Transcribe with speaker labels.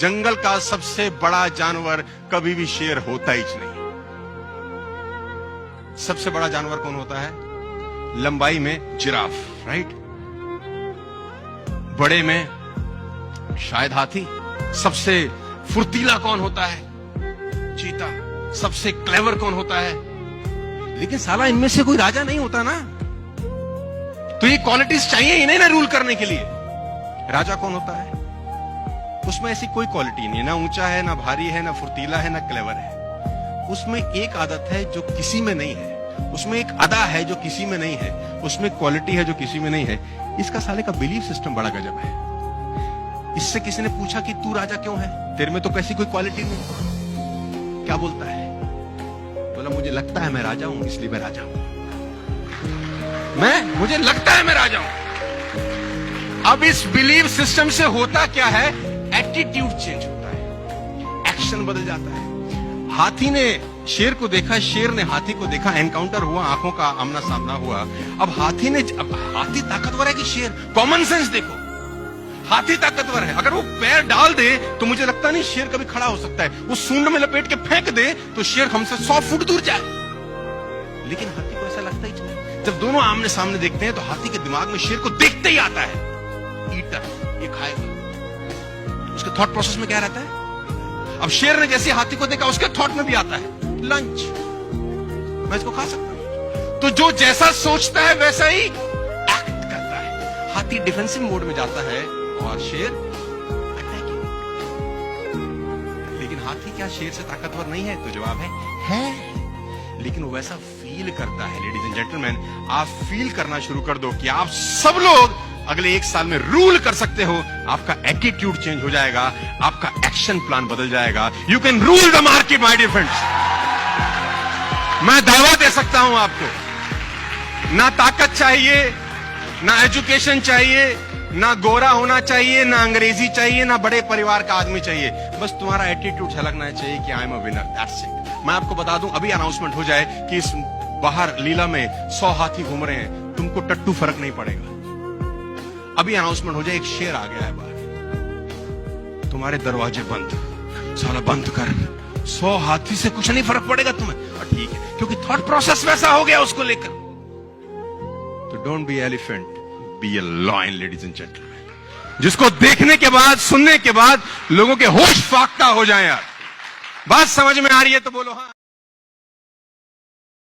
Speaker 1: जंगल का सबसे बड़ा जानवर कभी भी शेर होता ही नहीं। सबसे बड़ा जानवर कौन होता है? लंबाई में जिराफ, राइट? बड़े में शायद हाथी। सबसे फुर्तीला कौन होता है? चीता। सबसे क्लेवर कौन होता है? लेकिन साला इनमें से कोई राजा नहीं होता ना। तो ये क्वालिटीज चाहिए ही नहीं ना रूल करने के लिए। राजा कौन होता है? उसमें ऐसी कोई क्वालिटी नहीं है, ना ऊंचा है, ना भारी है, ना फुर्तीला है, ना क्लेवर है। उसमें एक आदत है जो किसी में नहीं है, उसमें एक अदा है जो किसी में नहीं है, उसमें क्वालिटी है जो किसी में नहीं है। इसका साले का बिलीफ सिस्टम बड़ा गजब है। इससे किसी ने पूछा कि तू राजा क्यों है, तेरे में तो कैसी कोई क्वालिटी नहीं। क्या बोलता है? बोला मुझे लगता है मैं राजा हूं, इसलिए मैं राजा हूं। मुझे लगता है मैं राजा हूं। अब इस बिलीफ सिस्टम से होता क्या है? एटीट्यूड चेंज होता है, एक्शन बदल जाता है। हाथी ने शेर को देखा, शेर ने हाथी को देखा, एनकाउंटर हुआ, आंखों का आमना सामना हुआ। अब हाथी ताकतवर है कि शेर? कॉमन सेंस देखो, हाथी ताकतवर है। अगर वो पैर डाल दे तो मुझे लगता नहीं शेर कभी खड़ा हो सकता है। वो सूंड में लपेट के फेंक दे तो शेर हमसे 100 फुट दूर जाए। लेकिन हाथी को ऐसा लगता ही नहीं। जब दोनों आमने सामने देखते हैं तो हाथी के दिमाग में शेर को देखते ही आता है, ईटर, ये खाएगा। उसके थॉट प्रोसेस में क्या रहता है? अब शेर ने जैसे हाथी को देखा, उसके थॉट में भी आता है लंच, मैं इसको खा सकता हूं। तो जो जैसा सोचता है वैसा ही एक्ट करता है। हाथी डिफेंसिव मोड में जाता है और शेर अटैकिंग। लेकिन हाथी क्या शेर से ताकतवर नहीं है? तो जवाब है। लेकिन वो वैसा फील करता है। लेडीज एंड जेंटलमैन, आप फील करना शुरू कर दो कि आप सब लोग अगले 1 साल में रूल कर सकते हो। आपका एटीट्यूड चेंज हो जाएगा, आपका एक्शन प्लान बदल जाएगा। You can rule the market my dear friends. मैं दावा दे सकता हूं आपको, ना ताकत चाहिए, ना एजुकेशन चाहिए, ना गोरा होना चाहिए, ना अंग्रेजी चाहिए, ना बड़े परिवार का आदमी चाहिए। बस तुम्हारा एटीट्यूड झलकना चाहिए कि I am a winner, that's it. मैं आपको बता दूं, अभी अनाउंसमेंट हो जाए कि इस बाहर लीला में 100 हाथी घूम रहे हैं, तुमको टट्टू फर्क नहीं पड़ेगा। अभी अनाउंसमेंट हो जाए एक शेर आ गया है बाहर, तुम्हारे दरवाजे बंद, साला बंद कर, 100 हाथी से कुछ नहीं फर्क पड़ेगा तुम्हें। ठीक है, क्योंकि थॉट प्रोसेस वैसा हो गया उसको लेकर। तो don't be elephant, be a lion ladies and gentleman, जिसको देखने के बाद, सुनने के बाद लोगों के होश फाख्ता हो जाए। यार बात समझ में आ रही है तो बोलो हाँ।